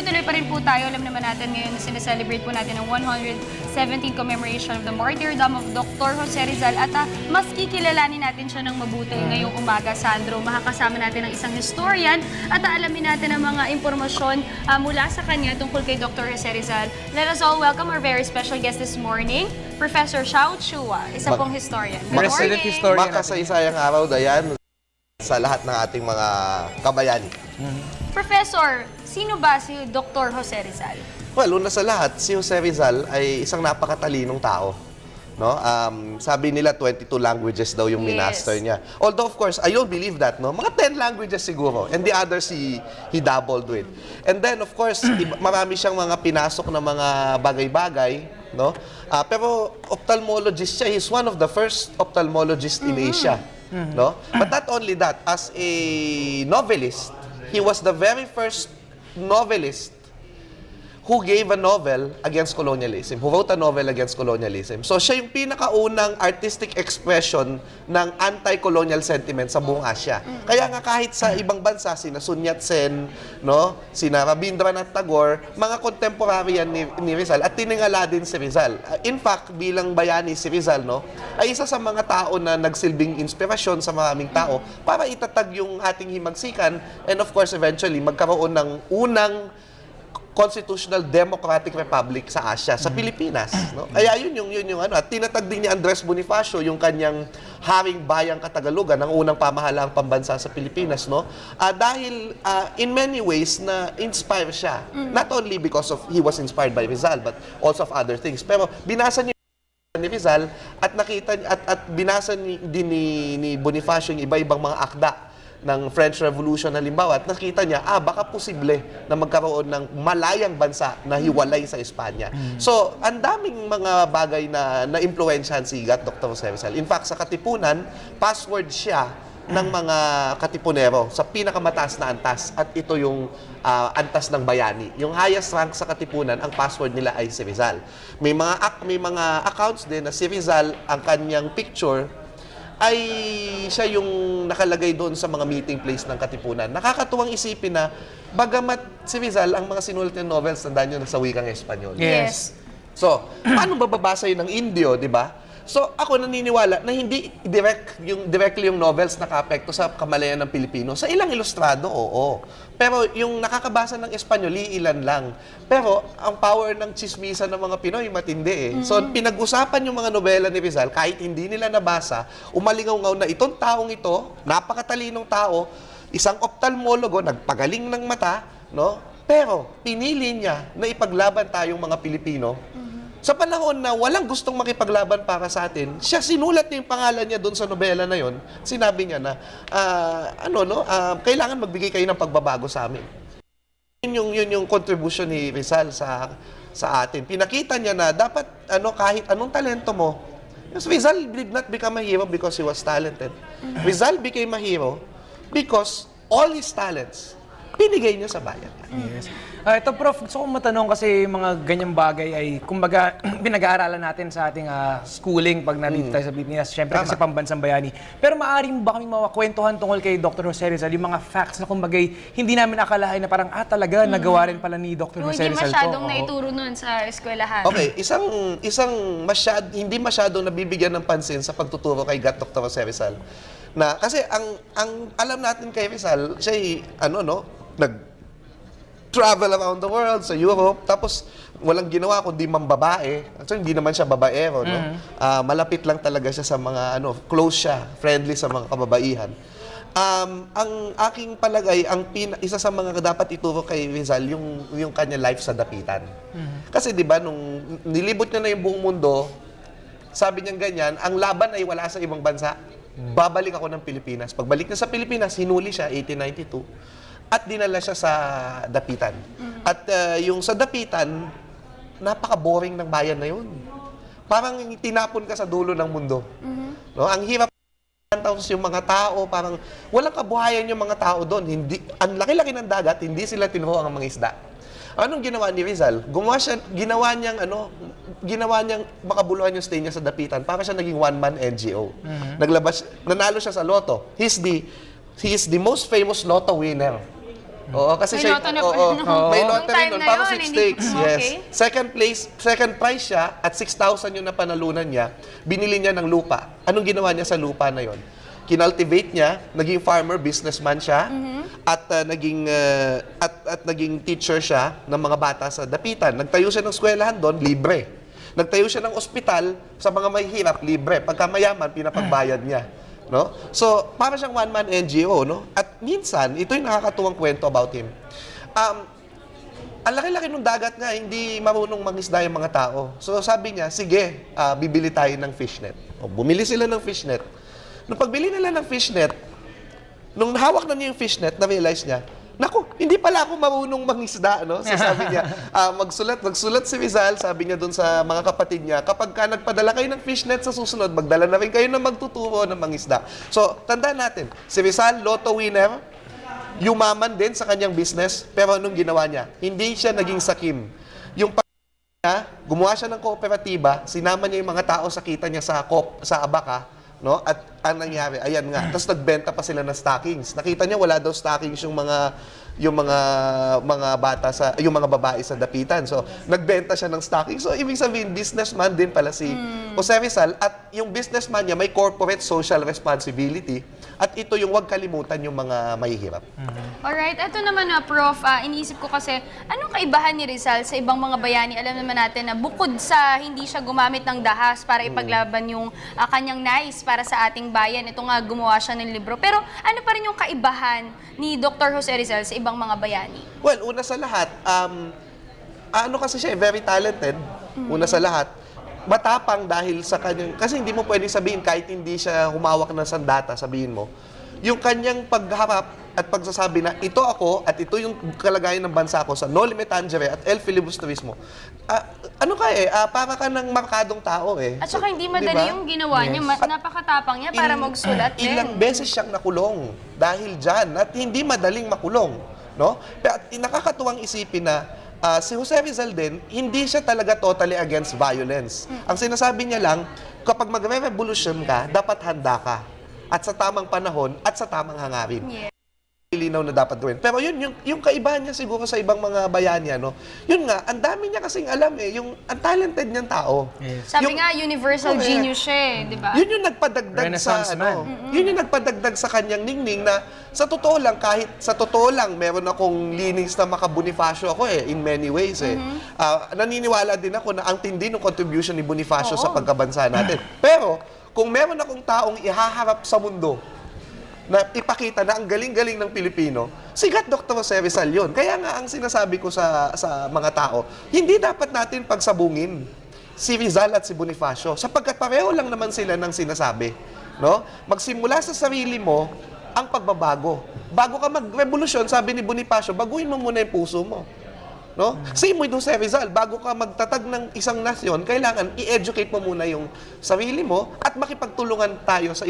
tuloy-tuloy pa rin po tayo. Alam naman natin ngayon na sineselebrate po natin ang 117th commemoration of the martyrdom of Dr. Jose Rizal. At mas kikilalanin natin siya ng mabuti ngayong umaga, Sandro. Makakasama natin ang isang historian at alamin natin ang mga impormasyon mula sa kanya tungkol kay Dr. Jose Rizal. Let us all welcome our very special guest this morning, Professor Xiao Chua, isa pong historian. Good Resident morning! historian. Makasaysayang araw, Dayan, sa lahat ng ating mga kabayani. Professor, sino ba si Dr. Jose Rizal? Well, una sa lahat, si Jose Rizal ay isang napakatalinong tao. No? Sabi nila 22 languages daw yung minaster niya. Although of course, I don't believe that, no? Mga 10 languages siguro. And the others he doubled with. And then of course, marami siyang mga pinasok na mga bagay-bagay, no? Pero ophthalmologist siya. He's one of the first ophthalmologists in Asia, no? But not only that, as a novelist, he was the very first novelist who gave a novel against colonialism, who wrote a novel against colonialism. So siya yung pinakaunang artistic expression ng anti-colonial sentiment sa buong Asia. Kaya nga kahit sa ibang bansa, sina Sun Yat-sen, no, sina Rabindranath Tagore, mga contemporary yan ni Rizal at tiningala din si Rizal. In fact, bilang bayani si Rizal, no, ay isa sa mga tao na nagsilbing inspirasyon sa maraming tao para itatag yung ating himagsikan and of course eventually magkaroon ng unang constitutional democratic republic sa Asia, sa Pilipinas, no? Kaya yun yung ano, at tinatag din ni Andres Bonifacio yung kanyang Haring Bayang Katagalugan, ang unang pamahalaang pambansa sa Pilipinas, no? Dahil in many ways na inspire siya. Not only because of he was inspired by Rizal but also of other things. Pero binasa niya ni Rizal at nakita at binasa din ni Bonifacio yung iba-ibang mga akda ng French Revolution halimbawa at nakita niya, baka posible na magkaroon ng malayang bansa na hiwalay sa Espanya. So, ang daming mga bagay na na-impluensyahan si Dr. Jose Rizal. In fact, sa Katipunan, password siya ng mga Katipunero sa pinakamataas na antas at ito yung antas ng bayani. Yung highest rank sa Katipunan, ang password nila ay si Rizal. May mga accounts din na si Rizal, ang kanyang picture ay siya yung nakalagay doon sa mga meeting place ng Katipunan. Nakakatuwang isipin na bagamat si Rizal, ang mga sinulat ng novels, tandaan nyo na sa wikang Espanyol. Yes. So, paano bababasa yun ng Indio, di ba? So, ako naniniwala na hindi directly yung novels nakaapekto sa kamalayan ng Pilipino. Sa ilang ilustrado, oo. Pero yung nakakabasa ng Espanyol, ilan lang. Pero ang power ng chismisa ng mga Pinoy, matindi eh. So, pinag-usapan yung mga nobela ni Rizal, kahit hindi nila nabasa, umalingaw-ngaw na itong taong ito, napakatalinong tao, isang ophthalmologo, nagpagaling ng mata, no? Pero pinili niya na ipaglaban tayong mga Pilipino. Sa panahon na walang gustong makipaglaban para sa atin, siya sinulat niya yung pangalan niya doon sa nobela na yon. Sinabi niya na, kailangan magbigay kayo ng pagbabago sa amin. Yun yung contribution ni Rizal sa atin. Pinakita niya na dapat kahit anong talento mo, Rizal did not become a hero because he was talented. Rizal became a hero because all his talents binigay niya sa bayan. Yes. Ito, Prof, gusto kong matanong kasi mga ganyang bagay ay, kumbaga, pinag-aaralan natin sa ating schooling pag nandito tayo sa Pilipinas. Siyempre kasi pambansang bayani. Pero maaari mo ba kami makakwentuhan tungkol kay Dr. Jose Rizal, yung mga facts na kumbaga hindi namin akalain na parang, talaga, nagawa rin pala ni Dr. Jose Rizal to. Hindi masyadong naituro nun sa eskwelahan. Okay, hindi masyadong nabibigyan ng pansin sa pagtuturo kay Dr. Jose Rizal. Na, kasi ang alam natin kay Rizal, siya nag-travel around the world, sa Europe, tapos walang ginawa kundi mambabae. So, hindi naman siya babaero, no? Malapit lang talaga siya sa mga, close siya, friendly sa mga kababaihan. Ang aking palagay, isa sa mga dapat ituro kay Rizal, yung kanya life sa dapitan. Kasi, di ba, nung nilibot niya na yung buong mundo, sabi niya ganyan, ang laban ay wala sa ibang bansa. Babalik ako ng Pilipinas. Pagbalik niya sa Pilipinas, hinuli siya, 1892. At dinala siya sa dapitan. At yung sa dapitan, napaka-boring ng bayan na yun. Parang tinapon ka sa dulo ng mundo. No? Ang hirap, tapos yung mga tao, parang walang kabuhayan yung mga tao doon. Ang laki-laki ng dagat, hindi sila tinuho ang mga isda. Anong ginawa ni Rizal? Ginawa niyang makabuluhan yung stay niya sa dapitan para siya naging one-man NGO. Nanalo siya sa loto. He is the most famous lotto winner Oo, kasi May loto na pa. may Nung loto rin time nun, na para yun, sweepstakes. hindi- Yes. okay. Second prize siya at 6,000 yung napanalunan niya. Binili niya ng lupa. Anong ginawa niya sa lupa na yon? Kinultivate niya, naging farmer, businessman siya, at naging teacher siya ng mga bata sa Dapitan. Nagtayo siya ng eskwelahan doon, libre. Nagtayo siya ng ospital sa mga mahihirap, libre. Pagka mayaman, pinapagbayad niya. No? So, para siyang one-man NGO, no? At minsan, ito yung nakakatuwang kwento about him. Ang laki-laki ng dagat nga, hindi marunong mangisda yung mga tao. So, sabi niya, sige, bibili tayo ng fishnet. O, bumili sila ng fishnet. Nung pagbili nila ng fishnet, nung hawak na niya yung fishnet, na-realize niya, naku, hindi pala ako marunong mangisda, no? So sabi niya, magsulat si Rizal, sabi niya dun sa mga kapatid niya, kapag ka nagpadala kayo ng fishnet sa susunod, magdala na rin kayo ng magtuturo ng mangisda. So, tandaan natin, si Rizal, lotto winner, yumaman din sa kanyang business, pero anong ginawa niya? Hindi siya naging sakim. Yung niya, gumawa siya ng kooperatiba, sinama niya yung mga tao sa kita niya sa Abaca, no? At ang nangyari, ayan nga. Tapos nagbenta pa sila ng stockings. Nakita niya wala daw stockings yung mga bata yung mga babae sa Dapitan. So, nagbenta siya ng stockings. So, ibig sabihin businessman din pala si Jose Rizal, at yung businessman niya may corporate social responsibility, at ito yung huwag kalimutan yung mga mahihirap. Alright, eto naman na Prof, iniisip ko kasi, anong kaibahan ni Rizal sa ibang mga bayani? Alam naman natin na bukod sa hindi siya gumamit ng dahas para ipaglaban yung kanyang nais para sa ating bayan, ito nga gumawa siya ng libro. Pero ano pa rin yung kaibahan ni Dr. Jose Rizal sa ibang mga bayani? Well, una sa lahat, ano kasi siya, very talented. Una sa lahat, matapang dahil sa kanyang, kasi hindi mo pwedeng sabihin kahit hindi siya humawak ng sandata, sabihin mo, yung kanyang pagharap at pagsasabi na ito ako at ito yung kalagayan ng bansa ko sa No Limit Tangere at El Filibusterismo. Para ka ng markadong tao eh. At saka hindi madali Diba? yung ginawa niya, napakatapang niya para magsulat din. Ilang beses siyang nakulong dahil dyan at hindi madaling makulong. No? Pero at nakakatuwang isipin na si Jose Rizal din, hindi siya talaga totally against violence. Ang sinasabi niya lang, kapag magre-revolution ka, dapat handa ka. At sa tamang panahon, at sa tamang hangarin. Yeah. Linaw na dapat gawin. Pero yun, yung kaibahan niya siguro sa ibang mga bayanya, no? Yun nga, ang dami niya kasing alam eh, yung ang talented niyang tao. Yes. Sabi nga, universal Correct. genius siya eh, di ba? Yun yung nagpadagdag Renaissance sa man. yun yung nagpadagdag sa kanyang ningning na sa totoo lang, kahit sa totoo lang meron akong leanings na maka-Bonifacio ako eh in many ways eh. Naniniwala din ako na ang tindi ng contribution ni Bonifacio sa pagkabansa natin. Pero kung meron akong taong ihaharap sa mundo na ipakita na ang galing-galing ng Pilipino, sigat Dr. Jose Rizal yun. Kaya nga ang sinasabi ko sa mga tao, hindi dapat natin pagsabungin si Rizal at si Bonifacio sapagkat pareho lang naman sila ng sinasabi. No? Magsimula sa sarili mo ang pagbabago. Bago ka mag-revolusyon, sabi ni Bonifacio, baguhin mo muna yung puso mo. No? Same with Jose Rizal, bago ka magtatag ng isang nasyon, kailangan i-educate mo muna yung sarili mo at makipagtulungan tayo sa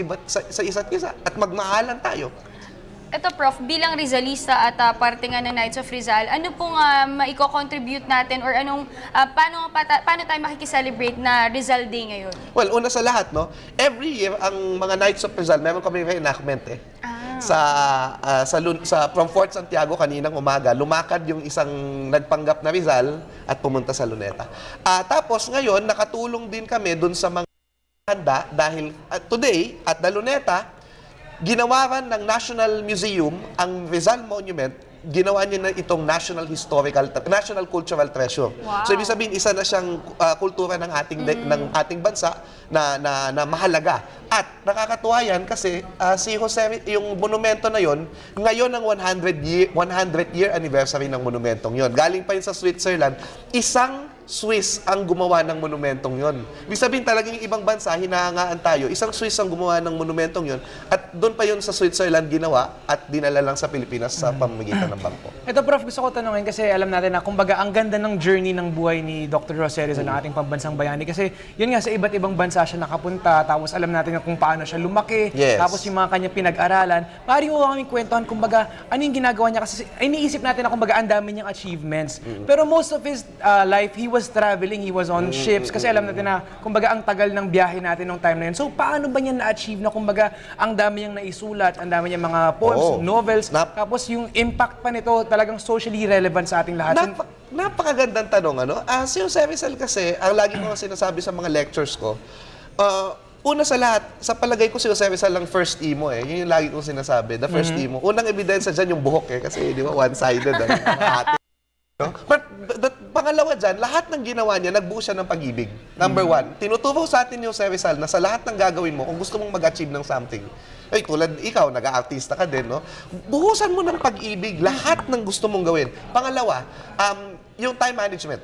isa't isa at magmahalan tayo. Ito, Prof, bilang Rizalista at parte nga ng Knights of Rizal, ano pong maiko-contribute natin or paano tayo makikiselebrate na Rizal Day ngayon? Well, una sa lahat, no, every year, ang mga Knights of Rizal, meron kami reenactment eh. From Fort Santiago kaninang umaga, lumakad yung isang nagpanggap na Rizal at pumunta sa Luneta. Tapos ngayon, nakatulong din kami dun sa mga handa dahil today at the Luneta, ginawaran ng National Museum ang Rizal Monument, ginawa niya na itong National Cultural Treasure. Wow. So ibig sabihin isa na siyang kultura ng ating bansa na mahalaga. At nakakatuwa yan kasi si Jose, yung monumento na yon, ngayon ang 100 year anniversary ng monumentong yon. Galing pa yun sa Switzerland, isang Swiss ang gumawa ng monumentong yon. Ibig sabihin talagang yung ibang bansa, hinahangaan tayo. Isang Swiss ang gumawa ng monumentong yon. At doon pa yun sa Switzerland ginawa at dinala lang sa Pilipinas sa pamamagitan ng bangko. Ito, Prof, gusto ko tanungin kasi alam natin na kumbaga ang ganda ng journey ng buhay ni Dr. Jose Rizal, ng ating pambansang bayani. Kasi yun nga, sa iba't ibang bansa siya nakapunta, tapos alam natin kung paano siya lumaki, Yes. tapos yung mga kanya pinag-aralan. Maaari mo kaming kwentuhan, kumbaga, ano yung ginagawa niya? Kasi iniisip natin na kumbaga ang dami niyang achievements. Pero most of his life, he was traveling, he was on ships, kasi alam natin na, kumbaga, ang tagal ng biyahe natin nung time na yun. So, paano ba niya na-achieve na, kumbaga, ang dami niyang naisulat, ang dami niyang mga poems, novels, tapos yung impact pa nito talagang socially relevant sa ating lahat. Napakagandang tanong, ano? Si Jose Rizal kasi, ang lagi ko sinasabi sa mga lectures ko, una sa lahat, sa palagay ko si Jose Rizal ang first emo eh. Yun yung lagi kong sinasabi, the first emo. Unang ebidensya dyan yung buhok eh, kasi di ba, one-sided ang ate. No? But pangalawa dyan, lahat ng ginawa niya, nagbuo siya ng pag-ibig. Number one, tinuturo sa atin ni Jose Rizal na sa lahat ng gagawin mo, kung gusto mong mag-achieve ng something, ay, tulad ikaw, nag-aartista ka din, no? Buhusan mo ng pag-ibig, lahat ng gusto mong gawin. Pangalawa, yung time management.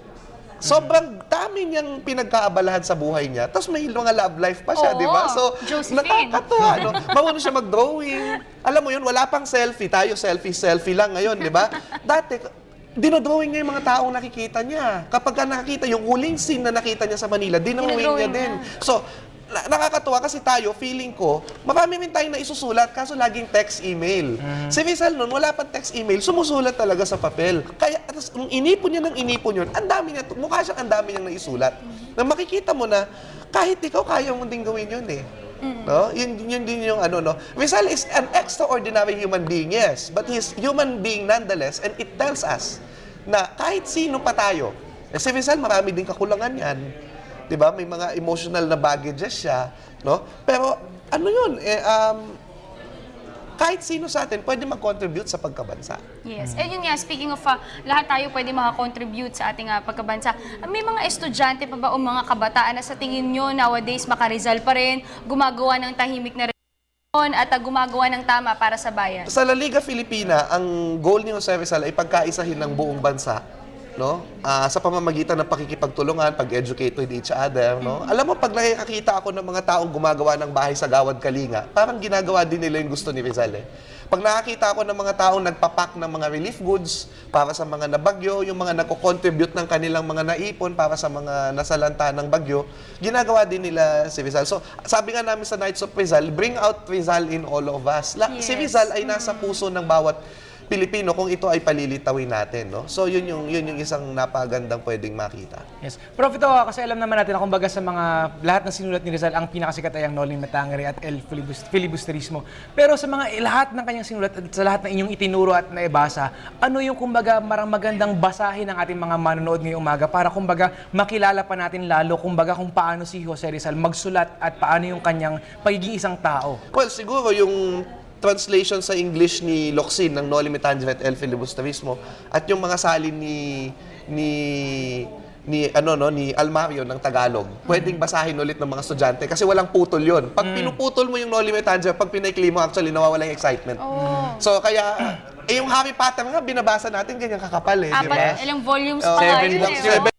Sobrang dami niyang pinagkaabalahan sa buhay niya. Tapos may mga love life pa siya, Oo, di ba? So, Josephine. nakakatawa, no? Marunong siya mag-drawing. Alam mo yun, wala pang selfie. Tayo selfie lang ngayon, di ba? Dati, dinodrawing niya yung mga taong nakikita niya. Kapag ka nakakita, yung huling scene na nakita niya sa Manila, dinodrawing niya din. So, nakakatuwa kasi tayo, feeling ko, marami rin tayong naisusulat, kaso laging text, email. Si Rizal nun, wala pang text, email, sumusulat talaga sa papel. Kaya, nung inipon niya ng inipon yun, ang dami niya, mukha siyang ang dami niyang naisulat. Na makikita mo na, kahit ikaw, kaya mo din gawin yun eh. No? Yun din yung ano, no? Rizal is an extraordinary human being, yes. But he's human being nonetheless, and it tells us na kahit sino pa tayo, si Rizal, marami din kakulangan yan. 'Di ba? May mga emotional na baggages siya, no? Pero ano 'yun? Kahit sino sa atin pwede mag-contribute sa pagkabansa. Yes. And yun nga, speaking of lahat tayo pwede makakontribute sa ating pagkabansa, may mga estudyante pa ba o mga kabataan na sa tingin nyo nowadays makarizal pa rin, gumagawa ng tahimik na relasyon at gumagawa ng tama para sa bayan? Sa La Liga Filipina, ang goal ni Jose Rizal ay pagkaisahin ng buong bansa, no? Sa pamamagitan ng pakikipagtulungan, pag-educate with each other, no? Alam mo, pag nakikita ako ng mga taong gumagawa ng bahay sa Gawad Kalinga, parang ginagawa din nila yung gusto ni Rizal eh. Pag nakakita ako ng mga taong nagpapak ng mga relief goods para sa mga nabagyo, yung mga nagko-contribute ng kanilang mga naipon para sa mga nasalanta ng bagyo, ginagawa din nila si Rizal. So, sabi nga namin sa Nights of Rizal, bring out Rizal in all of us. Si Rizal ay nasa puso ng bawat Pilipino kung ito ay palilitawin natin, no? So yun yung isang napagandang pwedeng makita. Yes. Prof, ito kasi alam naman natin na kumbaga sa mga lahat ng sinulat ni Rizal, ang pinakasikat ay ang Noli Me Tangere at El Filibusterismo. Pero sa mga lahat ng kanyang sinulat at sa lahat ng inyong itinuro at naibasa, ano yung kumbaga magandang basahin ng ating mga manonood ngayong umaga para kumbaga makilala pa natin lalo kumbaga kung paano si Jose Rizal magsulat at paano yung kanyang pagiging isang tao? Well, siguro yung translation sa English ni Locsin ng Noli Me Tangere at El Filibusterismo at yung mga salin ni Almario ng Tagalog, pwedeng basahin ulit ng mga estudyante kasi walang putol yun. Pag pinuputol mo yung Noli Me Tangere, pag pinaikli mo, actually nawawala yung excitement. So kaya, yung Harry Potter nga, binabasa natin ganyan kakapal eh, di ba? Ilang volumes pa nga yun eh.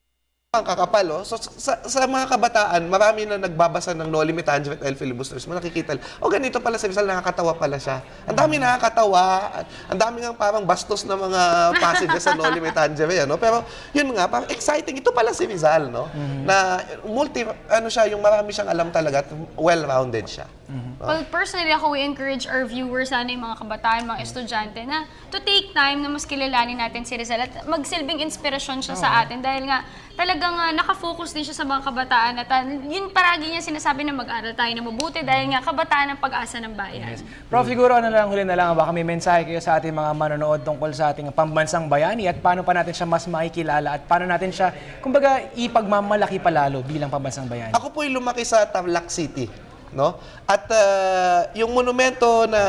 Ang kakapal, oh. So, sa mga kabataan, marami na nagbabasa ng Noli Me Tangere at El Filibusterismo. Nakikita, ganito pala si Rizal, nakakatawa pala siya. Ang dami nakakatawa, ang dami nga parang bastos na mga passages sa Noli Me Tangere, ano? Pero yun nga, parang exciting. Ito pala si Rizal, no? Na yung marami siyang alam talaga at well-rounded siya. Well, personally ako, we encourage our viewers, yung mga kabataan, mga estudyante, na to take time na mas kilalanin natin si Rizal at magsilbing inspirasyon siya sa atin dahil nga talagang nakafocus din siya sa mga kabataan at yun paragi niya sinasabi na mag-aral tayo na mabuti dahil nga kabataan ang pag-asa ng bayan. Yes. Prof, siguro huli na lang, baka may mensahe kayo sa ating mga manonood tungkol sa ating pambansang bayani at paano pa natin siya mas makikilala at paano natin siya, kumbaga, ipagmamalaki palalo bilang pambansang bayani. Ako po'y lumaki sa Tarlac City, no? At yung monumento na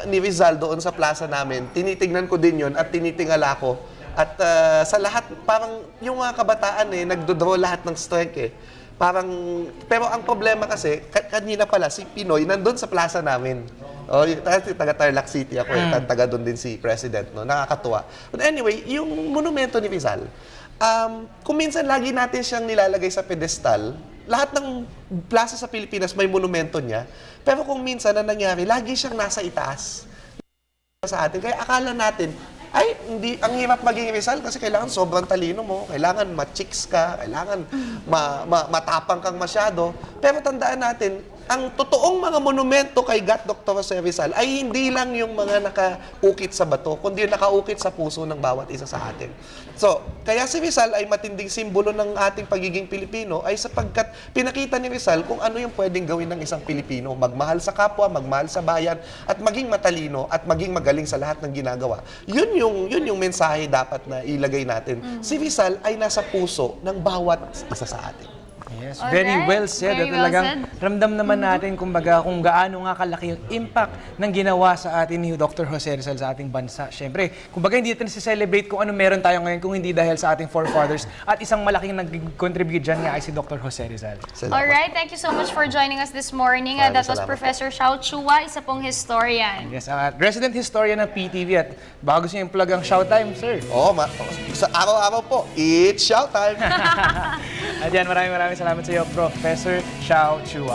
ni Rizal doon sa plaza namin, tinitingnan ko din yun at tinitingala ko. At sa lahat, parang yung mga kabataan nagdodraw lahat ng strike eh. Pero ang problema kasi, kanina pala, si Pinoy nandun sa plaza namin. Taga Tarlac City ako taga doon din si President, no? Nakakatuwa. But anyway, yung monumento ni Rizal, kung minsan lagi natin siyang nilalagay sa pedestal, lahat ng plaza sa Pilipinas may monumento niya, pero kung minsan na nangyari, lagi siyang nasa itaas sa atin. Kaya akala natin, ang hirap maging Rizal kasi kailangan sobrang talino mo, kailangan ma-chicks ka, kailangan matapang kang masyado. Pero tandaan natin, ang totoong mga monumento kay Dr. Jose Rizal ay hindi lang yung mga nakaukit sa bato, kundi yung nakaukit sa puso ng bawat isa sa atin. So, kaya si Rizal ay matinding simbolo ng ating pagiging Pilipino ay sapagkat pinakita ni Rizal kung ano yung pwedeng gawin ng isang Pilipino. Magmahal sa kapwa, magmahal sa bayan, at maging matalino at maging magaling sa lahat ng ginagawa. Yun yung mensahe dapat na ilagay natin. Si Rizal ay nasa puso ng bawat isa sa atin. Yes, Alright. very well said. Very At well talagang said. ramdam naman natin kumbaga kung gaano nga kalaki yung impact ng ginawa sa atin ni Dr. Jose Rizal sa ating bansa. Siyempre, kumbaga hindi natin celebrate kung ano meron tayo ngayon kung hindi dahil sa ating forefathers. At isang malaking nag-contribute dyan nga ay si Dr. Jose Rizal. Salamat. Alright, thank you so much for joining us this morning. Maraming That was salamat. Professor Xiao Chua, isa pong historian. Yes, resident historian ng PTV at baka gusto niyo i-plug ang Showtime, sir. Oo, sa araw-araw po, it's showtime! At yan, maraming salamat sa iyo, Professor Xiao Chua.